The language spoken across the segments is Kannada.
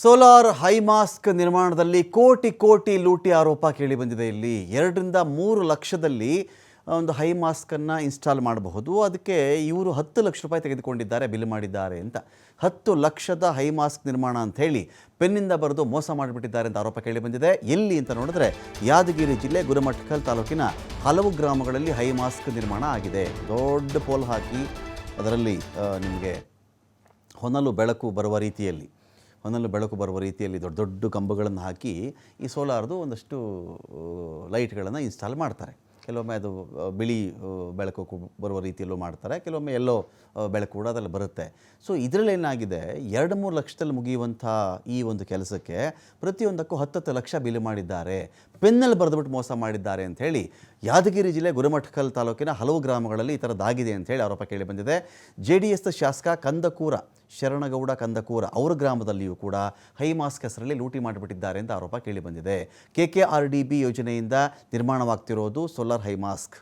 ಸೋಲಾರ್ ಹೈಮಾಸ್ಕ್ ನಿರ್ಮಾಣದಲ್ಲಿ ಕೋಟಿ ಕೋಟಿ ಲೂಟಿ ಆರೋಪ ಕೇಳಿಬಂದಿದೆ. ಇಲ್ಲಿ 2-3 ಲಕ್ಷದಲ್ಲಿ ಒಂದು ಹೈಮಾಸ್ಕನ್ನು ಇನ್ಸ್ಟಾಲ್ ಮಾಡಬಹುದು. ಅದಕ್ಕೆ ಇವರು 10 ಲಕ್ಷ ರೂಪಾಯಿ ತೆಗೆದುಕೊಂಡಿದ್ದಾರೆ, ಬಿಲ್ ಮಾಡಿದ್ದಾರೆ ಅಂತ. 10 ಲಕ್ಷದ ಹೈಮಾಸ್ಕ್ ನಿರ್ಮಾಣ ಅಂತ ಹೇಳಿ ಪೆನ್ನಿಂದ ಬರೆದು ಮೋಸ ಮಾಡಿಬಿಟ್ಟಿದ್ದಾರೆ ಅಂತ ಆರೋಪ ಕೇಳಿಬಂದಿದೆ. ಎಲ್ಲಿ ಅಂತ ನೋಡಿದ್ರೆ ಯಾದಗಿರಿ ಜಿಲ್ಲೆ ಗುರುಮಠಕಲ್ ತಾಲೂಕಿನ ಹಲವು ಗ್ರಾಮಗಳಲ್ಲಿ ಹೈಮಾಸ್ಕ್ ನಿರ್ಮಾಣ ಆಗಿದೆ. ದೊಡ್ಡ ಪೋಲ್ ಹಾಕಿ ಅದರಲ್ಲಿ ನಿಮಗೆ ಹೊನಲು ಬೆಳಕು ಬರುವ ರೀತಿಯಲ್ಲಿ ದೊಡ್ಡ ದೊಡ್ಡ ಕಂಬಗಳನ್ನು ಹಾಕಿ ಈ ಸೋಲಾರ್ದು ಒಂದಷ್ಟು ಲೈಟ್ಗಳನ್ನು ಇನ್ಸ್ಟಾಲ್ ಮಾಡ್ತಾರೆ. ಕೆಲವೊಮ್ಮೆ ಅದು ಬಿಳಿ ಬೆಳಕು ಬರುವ ರೀತಿಯಲ್ಲೂ ಮಾಡ್ತಾರೆ, ಕೆಲವೊಮ್ಮೆ ಎಲ್ಲೋ ಬೆಳಕು ಕೂಡ ಅದರಲ್ಲಿ ಬರುತ್ತೆ. ಸೊ ಇದರಲ್ಲಿ ಏನಾಗಿದೆ, 2-3 ಲಕ್ಷದಲ್ಲಿ ಮುಗಿಯುವಂಥ ಈ ಒಂದು ಕೆಲಸಕ್ಕೆ ಪ್ರತಿಯೊಂದಕ್ಕೂ 10 ಲಕ್ಷ ಬಿಲ್ ಮಾಡಿದ್ದಾರೆ, ಪೆನ್ನಲ್ಲಿ ಬರೆದುಬಿಟ್ಟು ಮೋಸ ಮಾಡಿದ್ದಾರೆ ಅಂಥೇಳಿ ಯಾದಗಿರಿ ಜಿಲ್ಲೆ ಗುರುಮಠಕಲ್ ತಾಲೂಕಿನ ಹಲವು ಗ್ರಾಮಗಳಲ್ಲಿ ಈ ಥರದ್ದಾಗಿದೆ ಅಂಥೇಳಿ ಆರೋಪ ಕೇಳಿಬಂದಿದೆ. JDS ಶಾಸಕ ಶರಣಗೌಡ ಕಂದಕೂರ ಅವರ ಗ್ರಾಮದಲ್ಲಿಯೂ ಕೂಡ ಹೈಮಾಸ್ಕ್ ಹೆಸರಲ್ಲಿ ಲೂಟಿ ಮಾಡಿಬಿಟ್ಟಿದ್ದಾರೆ ಅಂತ ಆರೋಪ ಕೇಳಿಬಂದಿದೆ. KKRDB ಯೋಜನೆಯಿಂದ ನಿರ್ಮಾಣವಾಗ್ತಿರೋದು ಸೋಲಾರ್ ಹೈಮಾಸ್ಕ್.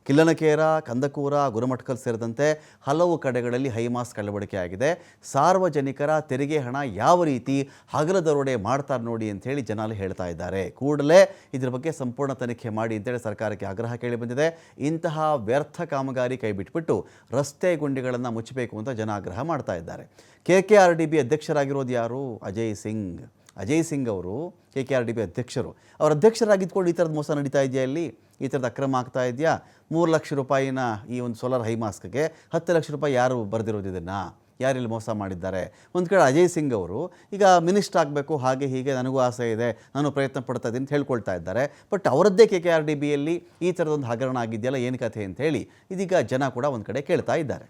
ಕಿಲ್ಲನಕೇರ, ಕಂದಕೂರ, ಗುರುಮಠಕಲ್ ಸೇರಿದಂತೆ ಹಲವು ಕಡೆಗಳಲ್ಲಿ ಹೈಮಾಸ್ಕ್ ಅಳವಡಿಕೆ ಆಗಿದೆ. ಸಾರ್ವಜನಿಕರ ತೆರಿಗೆ ಹಣ ಯಾವ ರೀತಿ ಹಗಲ ದರೋಡೆ ಮಾಡ್ತಾರೆ ನೋಡಿ ಅಂಥೇಳಿ ಜನ ಹೇಳ್ತಾ ಇದ್ದಾರೆ. ಕೂಡಲೇ ಇದ್ರ ಬಗ್ಗೆ ಸಂಪೂರ್ಣ ತನಿಖೆ ಮಾಡಿ ಅಂತೇಳಿ ಸರ್ಕಾರಕ್ಕೆ ಆಗ್ರಹ ಕೇಳಿಬಂದಿದೆ. ಇಂತಹ ವ್ಯರ್ಥ ಕಾಮಗಾರಿ ಕೈಬಿಟ್ಬಿಟ್ಟು ರಸ್ತೆ ಗುಂಡಿಗಳನ್ನು ಮುಚ್ಚಬೇಕು ಅಂತ ಜನ ಆಗ್ರಹ ಮಾಡ್ತಾ ಇದ್ದಾರೆ. KKRDB ಅಧ್ಯಕ್ಷರಾಗಿರೋದು ಯಾರು? ಅಜಯ್ ಸಿಂಗ್ ಅವರು KKRDB ಅಧ್ಯಕ್ಷರು. ಅವ್ರ ಅಧ್ಯಕ್ಷರಾಗಿದ್ಕೊಂಡು ಈ ಥರದ ಮೋಸ ನಡೀತಾ ಇದೆಯಾ, ಇಲ್ಲಿ ಈ ಥರದ ಅಕ್ರಮ ಆಗ್ತಾ ಇದೆಯಾ? 3 ಲಕ್ಷ ರೂಪಾಯಿನ ಈ ಒಂದು ಸೋಲಾರ್ ಹೈಮಾಸ್ಕ್ಗೆ 10 ಲಕ್ಷ ರೂಪಾಯಿ ಯಾರು ಬರೆದಿರೋದು? ಇದನ್ನು ಯಾರಿಲ್ಲಿ ಮೋಸ ಮಾಡಿದ್ದಾರೆ? ಒಂದು ಕಡೆ ಅಜಯ್ ಸಿಂಗ್ ಅವರು ಈಗ ಮಿನಿಸ್ಟರ್ ಆಗಬೇಕು, ಹಾಗೆ ಹೀಗೆ ನನಗೂ ಆಸೆ ಇದೆ, ನಾನು ಪ್ರಯತ್ನ ಪಡ್ತಾ ಇದ್ದೀನಿ ಅಂತ ಹೇಳ್ಕೊಳ್ತಾ ಇದ್ದಾರೆ. ಬಟ್ ಅವರದ್ದೇ KKRDBಯಲ್ಲಿ ಈ ಥರದೊಂದು ಹಗರಣ ಆಗಿದೆಯಲ್ಲ, ಏನು ಕಥೆ ಅಂತ ಹೇಳಿ ಇದೀಗ ಜನ ಕೂಡ ಒಂದು ಕಡೆ ಕೇಳ್ತಾ ಇದ್ದಾರೆ.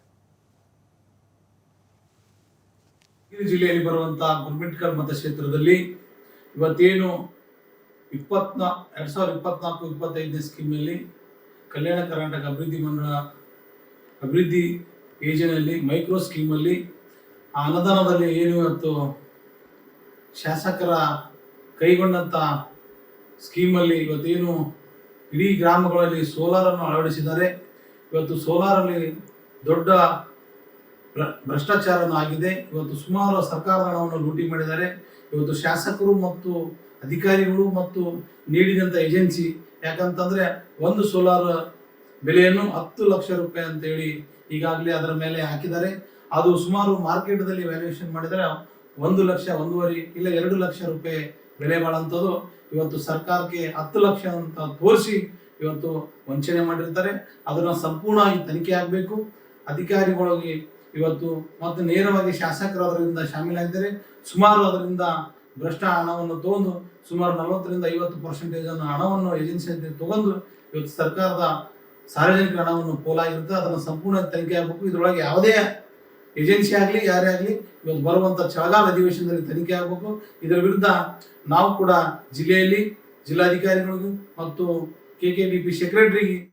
ಜಿಲ್ಲೆಯಲ್ಲಿ ಬರುವಂತಹ ಗುರುಮಿಠಕಲ್ ಮತಕ್ಷೇತ್ರದಲ್ಲಿ ಇವತ್ತೇನು 2024-25 ಸ್ಕೀಮಲ್ಲಿ ಕಲ್ಯಾಣ ಕರ್ನಾಟಕ ಅಭಿವೃದ್ಧಿ ಮಂಡಳ ಅಭಿವೃದ್ಧಿ ಯೋಜನೆಯಲ್ಲಿ ಮೈಕ್ರೋ ಸ್ಕೀಮಲ್ಲಿ ಆ ಅನುದಾನದಲ್ಲಿ ಏನು ಇವತ್ತು ಶಾಸಕರ ಕೈಗೊಂಡಂಥ ಸ್ಕೀಮಲ್ಲಿ ಇವತ್ತೇನು ಇಡೀ ಗ್ರಾಮಗಳಲ್ಲಿ ಸೋಲಾರನ್ನು ಅಳವಡಿಸಿದ್ದಾರೆ. ಇವತ್ತು ಸೋಲಾರಲ್ಲಿ ದೊಡ್ಡ ಭ್ರಷ್ಟಾಚಾರನೂ ಆಗಿದೆ. ಇವತ್ತು ಸುಮಾರು ಸರ್ಕಾರದ ಹಣವನ್ನು ಲೂಟಿ ಮಾಡಿದ್ದಾರೆ. ಇವತ್ತು ಶಾಸಕರು ಮತ್ತು ಅಧಿಕಾರಿಗಳು ಮತ್ತು ನೀಡಿದಂಥ ಏಜೆನ್ಸಿ, ಯಾಕಂತಂದರೆ ಒಂದು ಸೋಲಾರ್ ಬೆಲೆಯನ್ನು 10 ಲಕ್ಷ ರೂಪಾಯಿ ಅಂತೇಳಿ ಈಗಾಗಲೇ ಅದರ ಮೇಲೆ ಹಾಕಿದ್ದಾರೆ. ಅದು ಸುಮಾರು ಮಾರ್ಕೆಟ್ದಲ್ಲಿ ವ್ಯಾಲ್ಯೂಯೇಷನ್ ಮಾಡಿದರೆ 1 ಲಕ್ಷ, 1.5 ಇಲ್ಲ 2 ಲಕ್ಷ ರೂಪಾಯಿ ಬೆಲೆ ಬಾಳುವಂಥದ್ದು. ಇವತ್ತು ಸರ್ಕಾರಕ್ಕೆ 10 ಲಕ್ಷ ಅಂತ ತೋರಿಸಿ ಇವತ್ತು ವಂಚನೆ ಮಾಡಿರ್ತಾರೆ. ಅದನ್ನು ಸಂಪೂರ್ಣವಾಗಿ ತನಿಖೆ ಆಗಬೇಕು. ಅಧಿಕಾರಿಗಳಿಗೆ ಇವತ್ತು ಮತ್ತು ನೇರವಾಗಿ ಶಾಸಕರು ಅದರಿಂದ ಶಾಮೀಲಾಗಿದ್ದಾರೆ. ಸುಮಾರು ಅದರಿಂದ ಭ್ರಷ್ಟ ಹಣವನ್ನು ತಗೊಂಡು ಸುಮಾರು 40-50% ಹಣವನ್ನು ಏಜೆನ್ಸಿ ತಗೊಂಡು ಇವತ್ತು ಸರ್ಕಾರದ ಸಾರ್ವಜನಿಕ ಹಣವನ್ನು ಪೋಲಾಗಿರುತ್ತೆ. ಅದನ್ನು ಸಂಪೂರ್ಣ ತನಿಖೆ ಆಗಬೇಕು. ಇದರೊಳಗೆ ಯಾವುದೇ ಏಜೆನ್ಸಿ ಆಗಲಿ ಯಾರೇ ಆಗಲಿ ಇವತ್ತು ಬರುವಂಥ ಚಳಿಗಾಲ ಅಧಿವೇಶನದಲ್ಲಿ ತನಿಖೆ ಆಗಬೇಕು. ಇದರ ವಿರುದ್ಧ ನಾವು ಕೂಡ ಜಿಲ್ಲೆಯಲ್ಲಿ ಜಿಲ್ಲಾಧಿಕಾರಿಗಳಿಗೂ ಮತ್ತು KKDB ಸೆಕ್ರೆಟರಿಗೆ